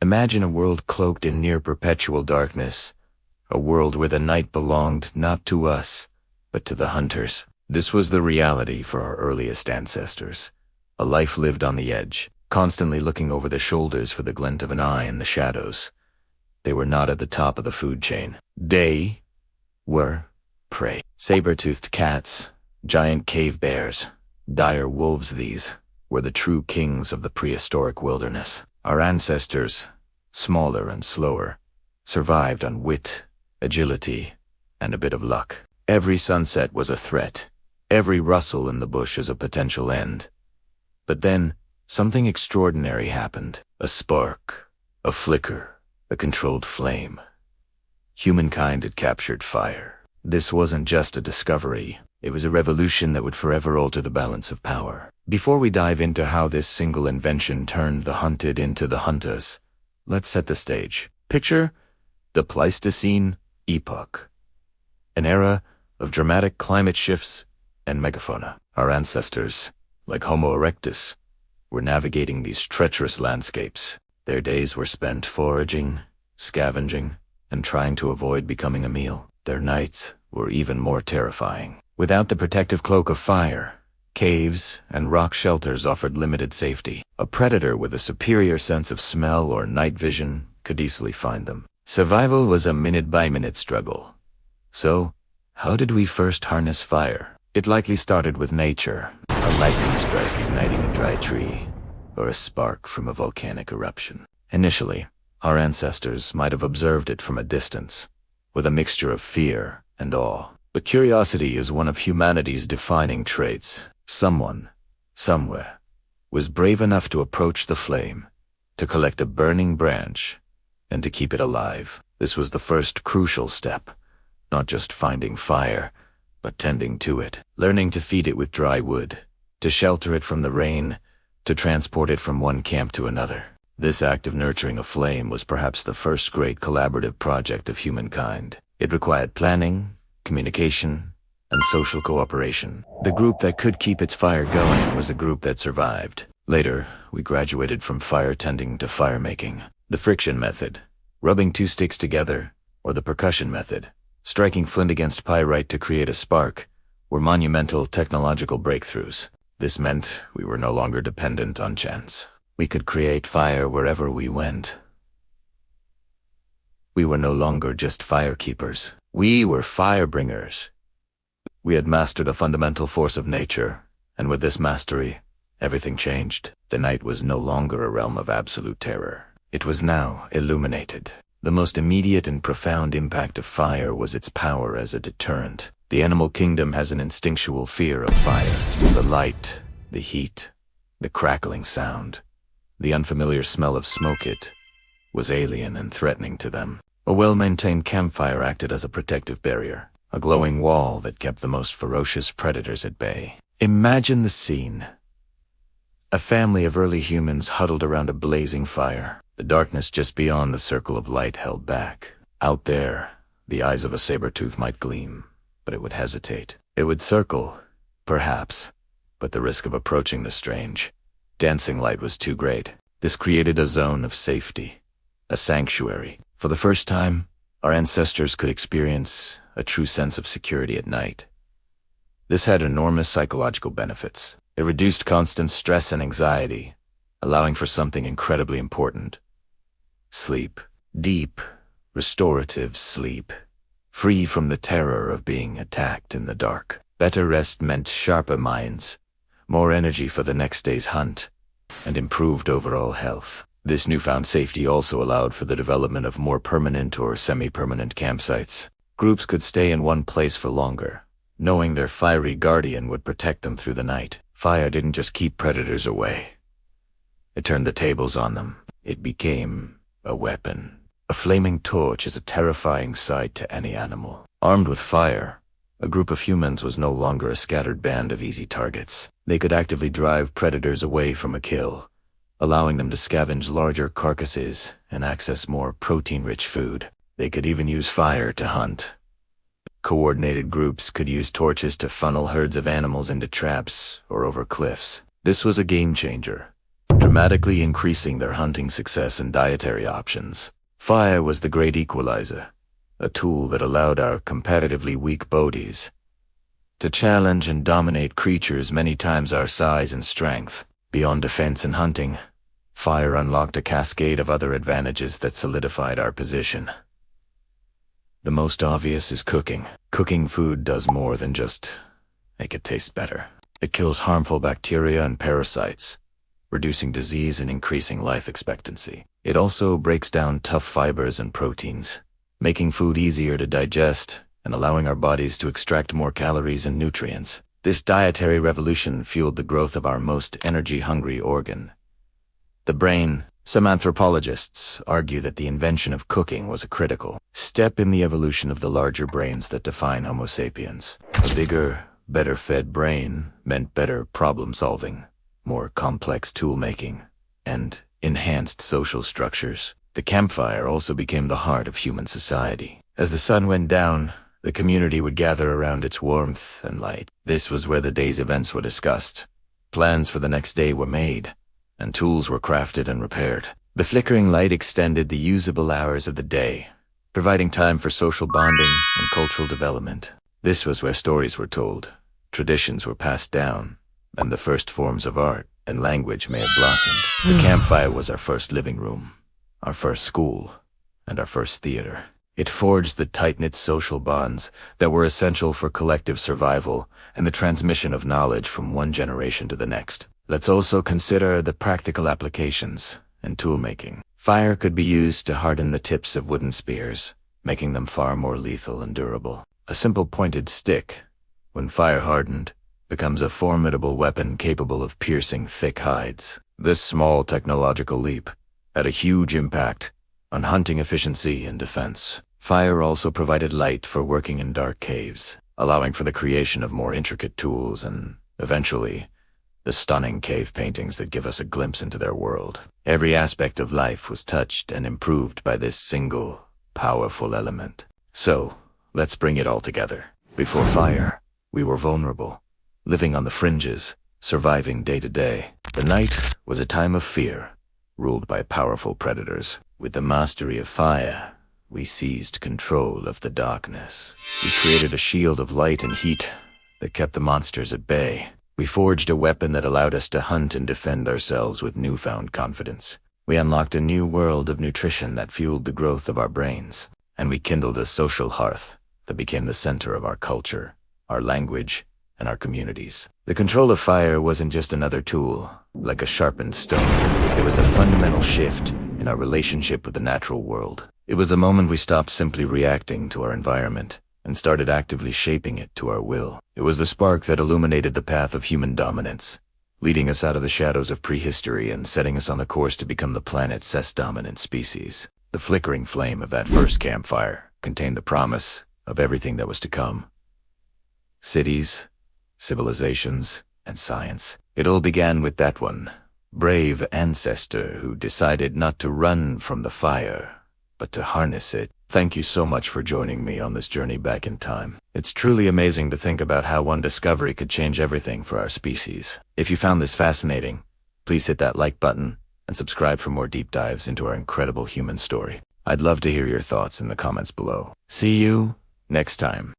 Imagine a world cloaked in near-perpetual darkness, a world where the night belonged not to us, but to the hunters. This was the reality for our earliest ancestors, a life lived on the edge, constantly looking over their shoulders for the glint of an eye in the shadows. They were not at the top of the food chain. They were prey. Saber-toothed cats, giant cave bears, dire wolves, these were the true kings of the prehistoric wilderness. Our ancestors, smaller and slower, survived on wit, agility, and a bit of luck. Every sunset was a threat, every rustle in the bush is a potential end. But then, something extraordinary happened. A spark, a flicker, a controlled flame. Humankind had captured fire. This wasn't just a discovery, it was a revolution that would forever alter the balance of power. Before we dive into how this single invention turned the hunted into the hunters, let's set the stage. Picture the Pleistocene epoch, an era of dramatic climate shifts and megafauna. Our ancestors, like Homo erectus, were navigating these treacherous landscapes. Their days were spent foraging, scavenging, and trying to avoid becoming a meal. Their nights were even more terrifying. Without the protective cloak of fire, caves and rock shelters offered limited safety. A predator with a superior sense of smell or night vision could easily find them. Survival was a minute-by-minute struggle. So, how did we first harness fire? It likely started with nature, a lightning strike igniting a dry tree, or a spark from a volcanic eruption. Initially, our ancestors might have observed it from a distance, with a mixture of fear and awe. But curiosity is one of humanity's defining traits. Someone, somewhere, was brave enough to approach the flame, to collect a burning branch, and to keep it alive. This was the first crucial step, not just finding fire, but tending to it, learning to feed it with dry wood, to shelter it from the rain, to transport it from one camp to another. This act of nurturing a flame was perhaps the first great collaborative project of humankind. It required planning, communication, and social cooperation. The group that could keep its fire going was a group that survived. Later, we graduated from fire tending to fire making. The friction method, rubbing two sticks together, or the percussion method, striking flint against pyrite to create a spark, were monumental technological breakthroughs. This meant we were no longer dependent on chance. We could create fire wherever we went. We were no longer just firekeepers. We were firebringers. We had mastered a fundamental force of nature, and with this mastery, everything changed. The night was no longer a realm of absolute terror. It was now illuminated. The most immediate and profound impact of fire was its power as a deterrent. The animal kingdom has an instinctual fear of fire. The light, the heat, the crackling sound, the unfamiliar smell of smoke, it was alien and threatening to them. A well-maintained campfire acted as a protective barrier, a glowing wall that kept the most ferocious predators at bay. Imagine the scene. A family of early humans huddled around a blazing fire, the darkness just beyond the circle of light held back. Out there, the eyes of a saber-tooth might gleam, but it would hesitate. It would circle, perhaps, but the risk of approaching the strange, dancing light was too great. This created a zone of safety, a sanctuary. For the first time, our ancestors could experience a true sense of security at night. This had enormous psychological benefits. It reduced constant stress and anxiety, allowing for something incredibly important: sleep. Deep, restorative sleep, free from the terror of being attacked in the dark. Better rest meant sharper minds, more energy for the next day's hunt, and improved overall health. This newfound safety also allowed for the development of more permanent or semi-permanent campsites. Groups could stay in one place for longer, knowing their fiery guardian would protect them through the night. Fire didn't just keep predators away. It turned the tables on them. It became a weapon. A flaming torch is a terrifying sight to any animal. Armed with fire, a group of humans was no longer a scattered band of easy targets. They could actively drive predators away from a kill, allowing them to scavenge larger carcasses and access more protein-rich food. They could even use fire to hunt. Coordinated groups could use torches to funnel herds of animals into traps or over cliffs. This was a game changer. dramatically increasing their hunting success and dietary options. Fire was the great equalizer, a tool that allowed our competitively weak bodies to challenge and dominate creatures many times our size and strength. Beyond defense and hunting, fire unlocked a cascade of other advantages that solidified our position. The most obvious is cooking. Cooking food does more than just make it taste better. It kills harmful bacteria and parasites, reducing disease and increasing life expectancy. It also breaks down tough fibers and proteins, making food easier to digest and allowing our bodies to extract more calories and nutrients. This dietary revolution fueled the growth of our most energy-hungry organ, the brain. Some anthropologists argue that the invention of cooking was a critical step in the evolution of the larger brains that define Homo sapiens. A bigger, better-fed brain meant better problem-solving, more complex tool-making, and enhanced social structures. The campfire also became the heart of human society. As the sun went down, the community would gather around its warmth and light. This was where the day's events were discussed. Plans for the next day were made, and tools were crafted and repaired. The flickering light extended the usable hours of the day, providing time for social bonding and cultural development. This was where stories were told, traditions were passed down, and the first forms of art and language may have blossomed. The campfire was our first living room, our first school, and our first theater. It forged the tight-knit social bonds that were essential for collective survival and the transmission of knowledge from one generation to the next. Let's also consider the practical applications and tool-making. Fire could be used to harden the tips of wooden spears, making them far more lethal and durable. A simple pointed stick, when fire hardened, becomes a formidable weapon capable of piercing thick hides. This small technological leap had a huge impact on hunting efficiency and defense. Fire also provided light for working in dark caves, allowing for the creation of more intricate tools and, eventually, the stunning cave paintings that give us a glimpse into their world. Every aspect of life was touched and improved by this single, powerful element. So, let's bring it all together. Before fire, we were vulnerable, living on the fringes, surviving day to day. The night was a time of fear, ruled by powerful predators. With the mastery of fire, we seized control of the darkness. We created a shield of light and heat that kept the monsters at bay. We forged a weapon that allowed us to hunt and defend ourselves with newfound confidence. We unlocked a new world of nutrition that fueled the growth of our brains. And we kindled a social hearth that became the center of our culture, our language, and our communities. The control of fire wasn't just another tool, like a sharpened stone. It was a fundamental shift in our relationship with the natural world. It was the moment we stopped simply reacting to our environment and started actively shaping it to our will. It was the spark that illuminated the path of human dominance, leading us out of the shadows of prehistory and setting us on the course to become the planet's dominant species. The flickering flame of that first campfire contained the promise of everything that was to come. Cities, civilizations, and science. It all began with that one brave ancestor who decided not to run from the fire, but to harness it. Thank you so much for joining me on this journey back in time. It's truly amazing to think about how one discovery could change everything for our species. If you found this fascinating, please hit that like button and subscribe for more deep dives into our incredible human story. I'd love to hear your thoughts in the comments below. See you next time.